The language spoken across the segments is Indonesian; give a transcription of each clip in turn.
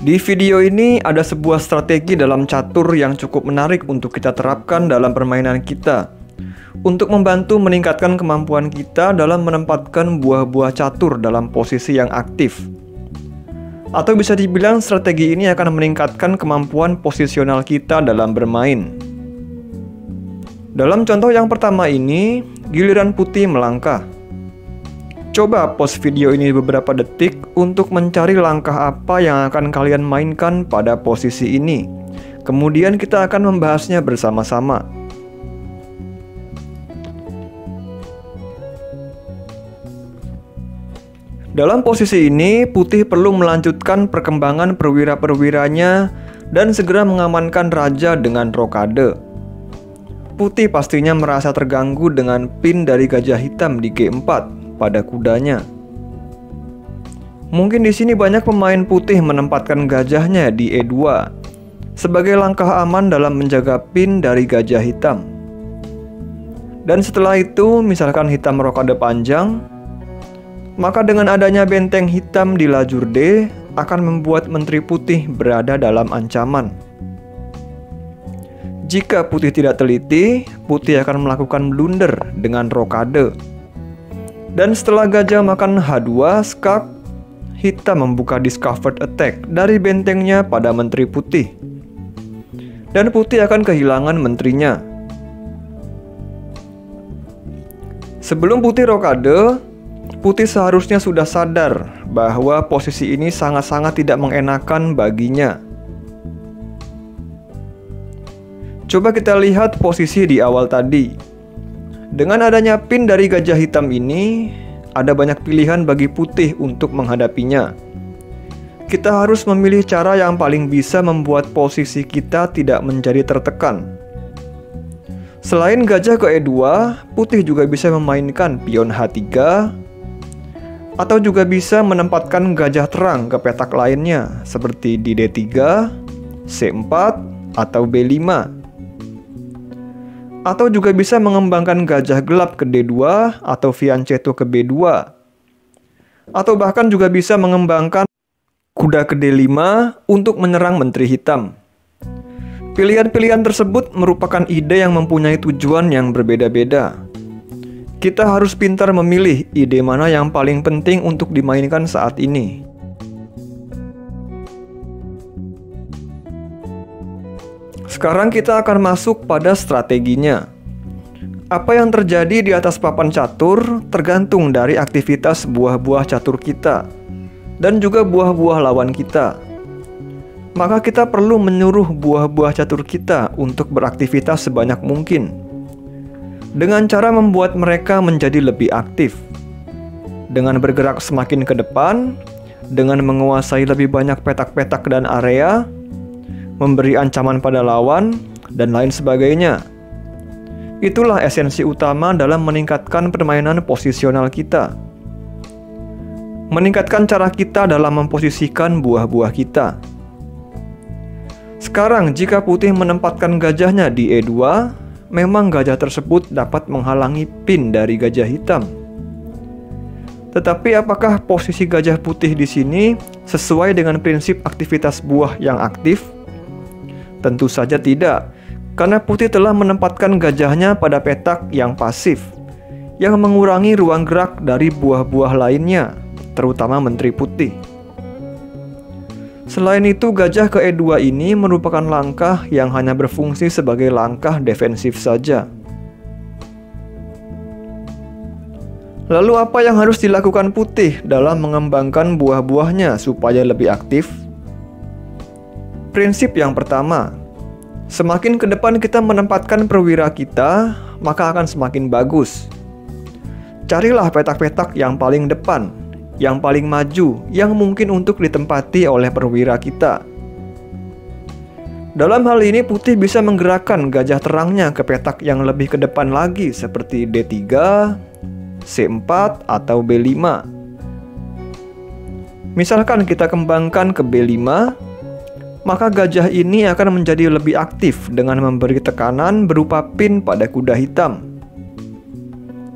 Di video ini ada sebuah strategi dalam catur yang cukup menarik untuk kita terapkan dalam permainan kita, untuk membantu meningkatkan kemampuan kita dalam menempatkan buah-buah catur dalam posisi yang aktif. Atau bisa dibilang strategi ini akan meningkatkan kemampuan posisional kita dalam bermain. Dalam contoh yang pertama ini, giliran putih melangkah. Coba pause video ini beberapa detik untuk mencari langkah apa yang akan kalian mainkan pada posisi ini. Kemudian kita akan membahasnya bersama-sama. Dalam posisi ini, putih perlu melanjutkan perkembangan perwira-perwiranya dan segera mengamankan raja dengan rokade. Putih pastinya merasa terganggu dengan pin dari gajah hitam di G4 pada kudanya. Mungkin di sini banyak pemain putih menempatkan gajahnya di E2 sebagai langkah aman dalam menjaga pin dari gajah hitam. Dan setelah itu, misalkan hitam rokade panjang, maka dengan adanya benteng hitam di lajur D akan membuat menteri putih berada dalam ancaman. Jika putih tidak teliti, putih akan melakukan blunder dengan rokade. Dan setelah gajah makan H2 skak, hitam membuka discovered attack dari bentengnya pada menteri putih. Dan putih akan kehilangan menterinya. Sebelum putih rokade, putih seharusnya sudah sadar bahwa posisi ini sangat-sangat tidak mengenakan baginya. Coba kita lihat posisi di awal tadi. Dengan adanya pin dari gajah hitam ini, ada banyak pilihan bagi putih untuk menghadapinya. Kita harus memilih cara yang paling bisa membuat posisi kita tidak menjadi tertekan. Selain gajah ke E2, putih juga bisa memainkan pion H3, atau juga bisa menempatkan gajah terang ke petak lainnya, seperti di D3, C4, atau B5. Atau juga bisa mengembangkan gajah gelap ke D2 atau fianchetto ke B2. Atau bahkan juga bisa mengembangkan kuda ke D5 untuk menyerang menteri hitam. Pilihan-pilihan tersebut merupakan ide yang mempunyai tujuan yang berbeda-beda. Kita harus pintar memilih ide mana yang paling penting untuk dimainkan saat ini. Sekarang kita akan masuk pada strateginya. Apa yang terjadi di atas papan catur tergantung dari aktivitas buah-buah catur kita dan juga buah-buah lawan kita. Maka kita perlu menyuruh buah-buah catur kita untuk beraktivitas sebanyak mungkin, dengan cara membuat mereka menjadi lebih aktif, dengan bergerak semakin ke depan, dengan menguasai lebih banyak petak-petak dan area, memberi ancaman pada lawan, dan lain sebagainya. Itulah esensi utama dalam meningkatkan permainan posisional kita. Meningkatkan cara kita dalam memposisikan buah-buah kita. Sekarang, jika putih menempatkan gajahnya di E2, memang gajah tersebut dapat menghalangi pin dari gajah hitam. Tetapi apakah posisi gajah putih di sini sesuai dengan prinsip aktivitas buah yang aktif? Tentu saja tidak, karena putih telah menempatkan gajahnya pada petak yang pasif, yang mengurangi ruang gerak dari buah-buah lainnya, terutama menteri putih. Selain itu, gajah ke E2 ini merupakan langkah yang hanya berfungsi sebagai langkah defensif saja. Lalu apa yang harus dilakukan putih dalam mengembangkan buah-buahnya supaya lebih aktif? Prinsip yang pertama, semakin ke depan kita menempatkan perwira kita, maka akan semakin bagus. Carilah petak-petak yang paling depan, yang paling maju, yang mungkin untuk ditempati oleh perwira kita. Dalam hal ini, putih bisa menggerakkan gajah terangnya ke petak yang lebih ke depan lagi, seperti D3, C4, atau B5. Misalkan kita kembangkan ke B5, maka gajah ini akan menjadi lebih aktif dengan memberi tekanan berupa pin pada kuda hitam.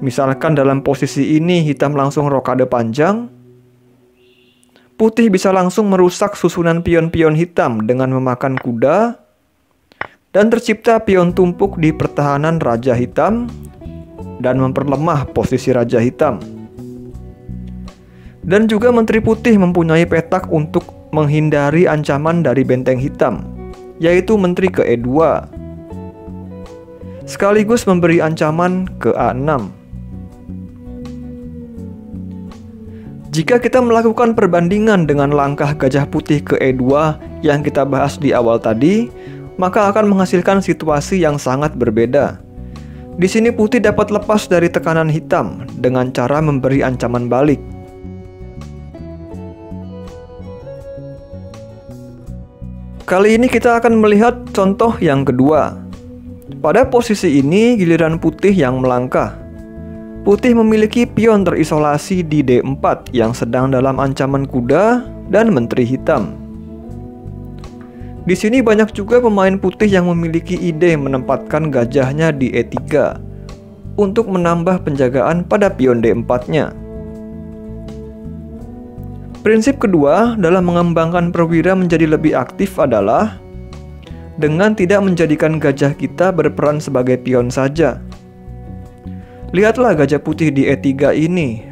Misalkan dalam posisi ini hitam langsung rokade panjang, putih bisa langsung merusak susunan pion-pion hitam dengan memakan kuda, dan tercipta pion tumpuk di pertahanan Raja Hitam dan memperlemah posisi Raja Hitam. Dan juga Menteri Putih mempunyai petak untuk menghindari ancaman dari benteng hitam, yaitu Menteri ke E2, sekaligus memberi ancaman ke A6. Jika kita melakukan perbandingan dengan langkah Gajah Putih ke E2 yang kita bahas di awal tadi, maka akan menghasilkan situasi yang sangat berbeda. Di sini putih dapat lepas dari tekanan hitam dengan cara memberi ancaman balik. Kali ini kita akan melihat contoh yang kedua. Pada posisi ini giliran putih yang melangkah. Putih memiliki pion terisolasi di D4 yang sedang dalam ancaman kuda dan Menteri Hitam. Di sini banyak juga pemain putih yang memiliki ide menempatkan gajahnya di E3 untuk menambah penjagaan pada pion D4-nya. Prinsip kedua dalam mengembangkan perwira menjadi lebih aktif adalah dengan tidak menjadikan gajah kita berperan sebagai pion saja. Lihatlah gajah putih di E3 ini,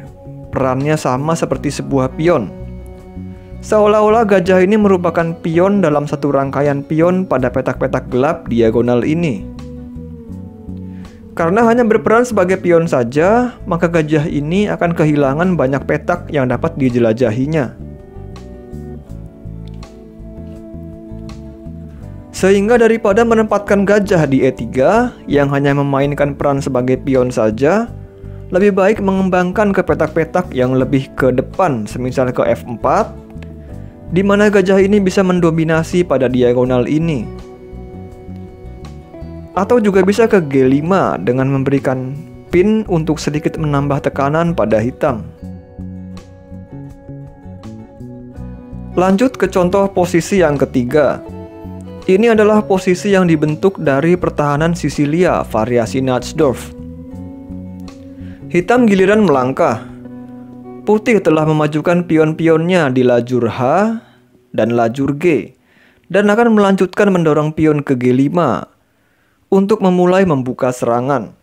perannya sama seperti sebuah pion. Seolah-olah gajah ini merupakan pion dalam satu rangkaian pion pada petak-petak gelap diagonal ini. Karena hanya berperan sebagai pion saja, maka gajah ini akan kehilangan banyak petak yang dapat dijelajahinya. Sehingga daripada menempatkan gajah di E3 yang hanya memainkan peran sebagai pion saja, lebih baik mengembangkan ke petak-petak yang lebih ke depan, semisal ke F4, di mana gajah ini bisa mendominasi pada diagonal ini. Atau juga bisa ke G5 dengan memberikan pin untuk sedikit menambah tekanan pada hitam. Lanjut ke contoh posisi yang ketiga. Ini adalah posisi yang dibentuk dari pertahanan Sisilia variasi Natsdorf. Hitam giliran melangkah. Putih telah memajukan pion-pionnya di lajur H dan lajur G, dan akan melanjutkan mendorong pion ke G5 untuk memulai membuka serangan.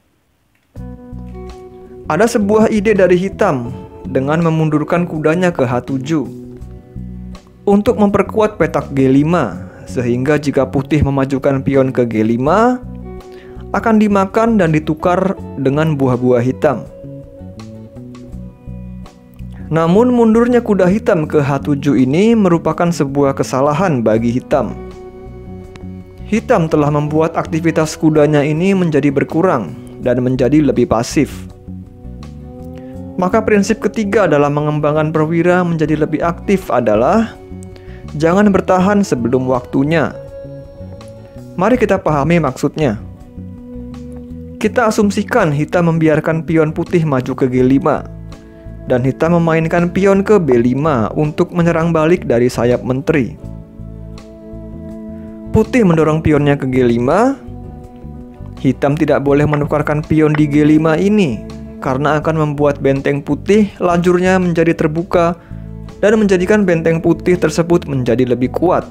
Ada sebuah ide dari hitam dengan memundurkan kudanya ke H7 untuk memperkuat petak G5, sehingga jika putih memajukan pion ke G5 akan dimakan dan ditukar dengan buah-buah hitam. Namun mundurnya kuda hitam ke H7 ini merupakan sebuah kesalahan bagi hitam. Hitam telah membuat aktivitas kudanya ini menjadi berkurang dan menjadi lebih pasif. Maka prinsip ketiga dalam mengembangkan perwira menjadi lebih aktif adalah jangan bertahan sebelum waktunya. Mari kita pahami maksudnya. Kita asumsikan hitam membiarkan pion putih maju ke G5 dan hitam memainkan pion ke B5 untuk menyerang balik dari sayap menteri. Putih mendorong pionnya ke G5. Hitam tidak boleh menukarkan pion di G5 ini karena akan membuat benteng putih lajurnya menjadi terbuka dan menjadikan benteng putih tersebut menjadi lebih kuat.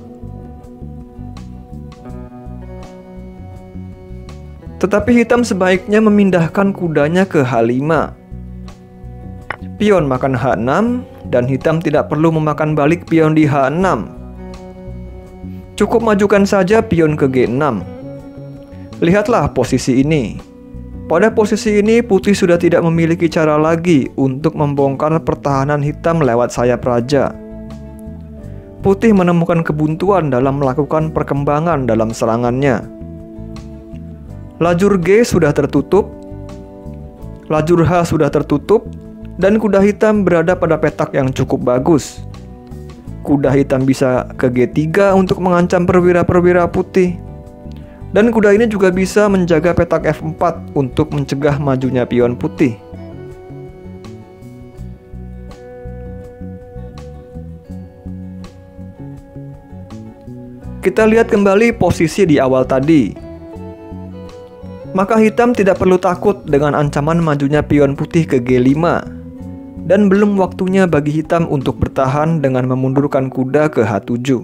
Tetapi hitam sebaiknya memindahkan kudanya ke H5. Pion makan H6 dan hitam tidak perlu memakan balik pion di H6. Cukup majukan saja pion ke G6. Lihatlah posisi ini. Pada posisi ini putih sudah tidak memiliki cara lagi untuk membongkar pertahanan hitam lewat sayap raja. Putih menemukan kebuntuan dalam melakukan perkembangan dalam serangannya. Lajur G sudah tertutup, lajur H sudah tertutup, dan kuda hitam berada pada petak yang cukup bagus. Kuda hitam bisa ke G3 untuk mengancam perwira-perwira putih. Dan kuda ini juga bisa menjaga petak F4 untuk mencegah majunya pion putih. Kita lihat kembali posisi di awal tadi. Maka hitam tidak perlu takut dengan ancaman majunya pion putih ke G5. dan belum waktunya bagi hitam untuk bertahan dengan memundurkan kuda ke H7.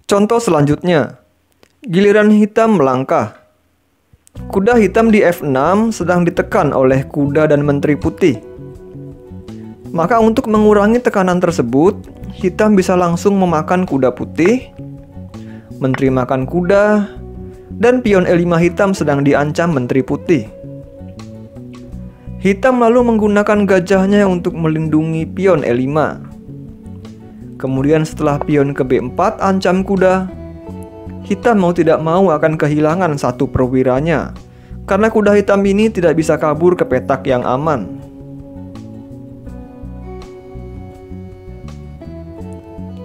Contoh selanjutnya, giliran hitam melangkah. Kuda hitam di F6 sedang ditekan oleh kuda dan menteri putih. Maka untuk mengurangi tekanan tersebut, hitam bisa langsung memakan kuda putih, menteri makan kuda, dan pion E5 hitam sedang diancam menteri putih. Hitam lalu menggunakan gajahnya untuk melindungi pion E5. Kemudian setelah pion ke B4 ancam kuda, hitam mau tidak mau akan kehilangan satu perwiranya, karena kuda hitam ini tidak bisa kabur ke petak yang aman.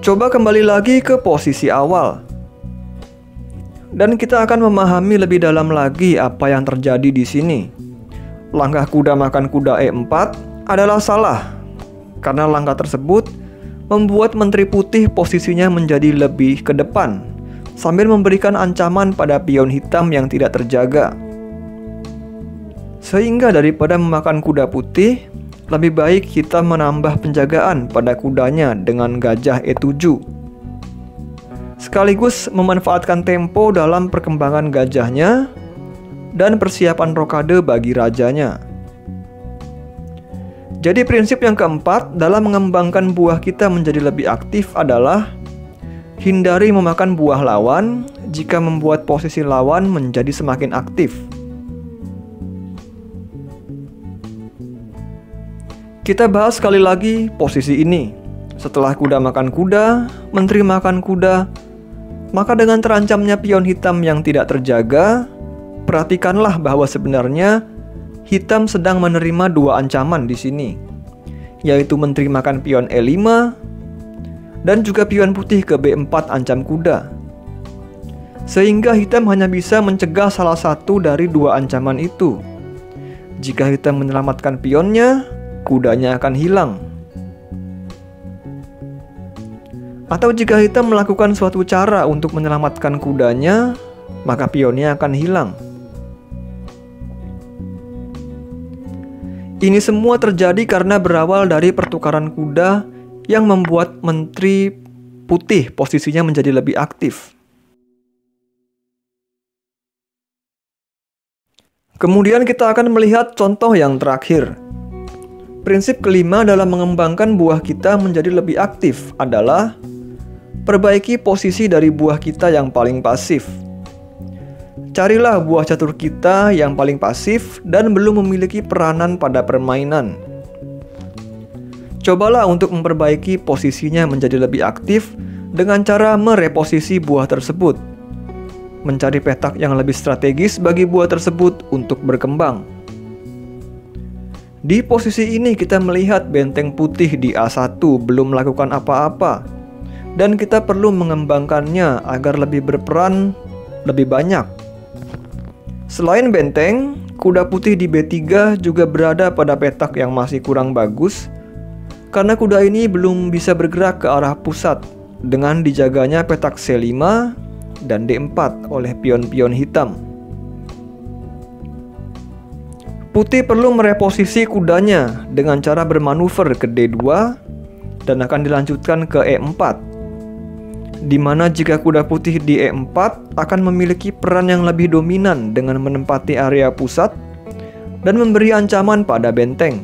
Coba kembali lagi ke posisi awal, dan kita akan memahami lebih dalam lagi apa yang terjadi di sini. Langkah kuda makan kuda E4 adalah salah, karena langkah tersebut membuat menteri putih posisinya menjadi lebih ke depan, sambil memberikan ancaman pada pion hitam yang tidak terjaga. Sehingga daripada memakan kuda putih, lebih baik hitam menambah penjagaan pada kudanya dengan gajah E7. Sekaligus memanfaatkan tempo dalam perkembangan gajahnya dan persiapan rokade bagi rajanya. Jadi prinsip yang keempat dalam mengembangkan buah kita menjadi lebih aktif adalah hindari memakan buah lawan jika membuat posisi lawan menjadi semakin aktif. Kita bahas sekali lagi posisi ini. Setelah kuda makan kuda, menteri makan kuda, maka dengan terancamnya pion hitam yang tidak terjaga, perhatikanlah bahwa sebenarnya hitam sedang menerima dua ancaman di sini, yaitu menteri makan pion E5 dan juga pion putih ke B4 ancam kuda. Sehingga hitam hanya bisa mencegah salah satu dari dua ancaman itu. Jika hitam menyelamatkan pionnya, kudanya akan hilang. Atau jika hitam melakukan suatu cara untuk menyelamatkan kudanya, maka pionnya akan hilang. Ini semua terjadi karena berawal dari pertukaran kuda yang membuat menteri putih posisinya menjadi lebih aktif. Kemudian kita akan melihat contoh yang terakhir. Prinsip kelima dalam mengembangkan buah kita menjadi lebih aktif adalah perbaiki posisi dari buah kita yang paling pasif. Carilah buah catur kita yang paling pasif dan belum memiliki peranan pada permainan. Cobalah untuk memperbaiki posisinya menjadi lebih aktif dengan cara mereposisi buah tersebut. Mencari petak yang lebih strategis bagi buah tersebut untuk berkembang. Di posisi ini kita melihat benteng putih di A1 belum melakukan apa-apa, dan kita perlu mengembangkannya agar lebih berperan lebih banyak. Selain benteng, kuda putih di B3 juga berada pada petak yang masih kurang bagus, karena kuda ini belum bisa bergerak ke arah pusat dengan dijaganya petak C5 dan D4 oleh pion-pion hitam. Putih perlu mereposisi kudanya dengan cara bermanuver ke D2 dan akan dilanjutkan ke E4, di mana jika kuda putih di E4 akan memiliki peran yang lebih dominan dengan menempati area pusat dan memberi ancaman pada benteng.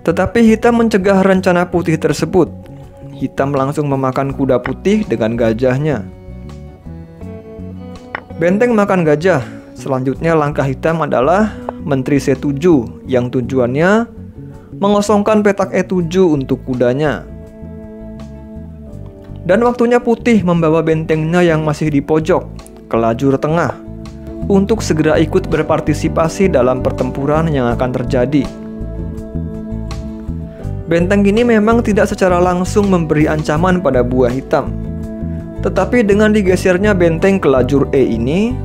Tetapi hitam mencegah rencana putih tersebut. Hitam langsung memakan kuda putih dengan gajahnya. Benteng makan gajah. Selanjutnya langkah hitam adalah menteri C7 yang tujuannya mengosongkan petak E7 untuk kudanya. Dan waktunya putih membawa bentengnya yang masih di pojok ke lajur tengah untuk segera ikut berpartisipasi dalam pertempuran yang akan terjadi. Benteng ini memang tidak secara langsung memberi ancaman pada buah hitam, tetapi dengan digesernya benteng ke lajur E ini,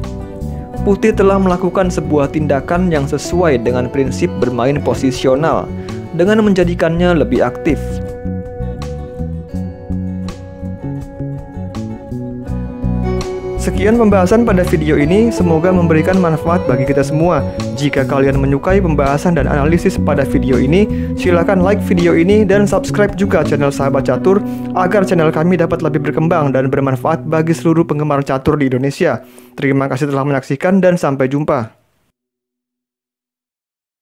putih telah melakukan sebuah tindakan yang sesuai dengan prinsip bermain posisional dengan menjadikannya lebih aktif. Sekian pembahasan pada video ini, semoga memberikan manfaat bagi kita semua. Jika kalian menyukai pembahasan dan analisis pada video ini, silakan like video ini dan subscribe juga channel Sahabat Catur agar channel kami dapat lebih berkembang dan bermanfaat bagi seluruh penggemar catur di Indonesia. Terima kasih telah menyaksikan dan sampai jumpa.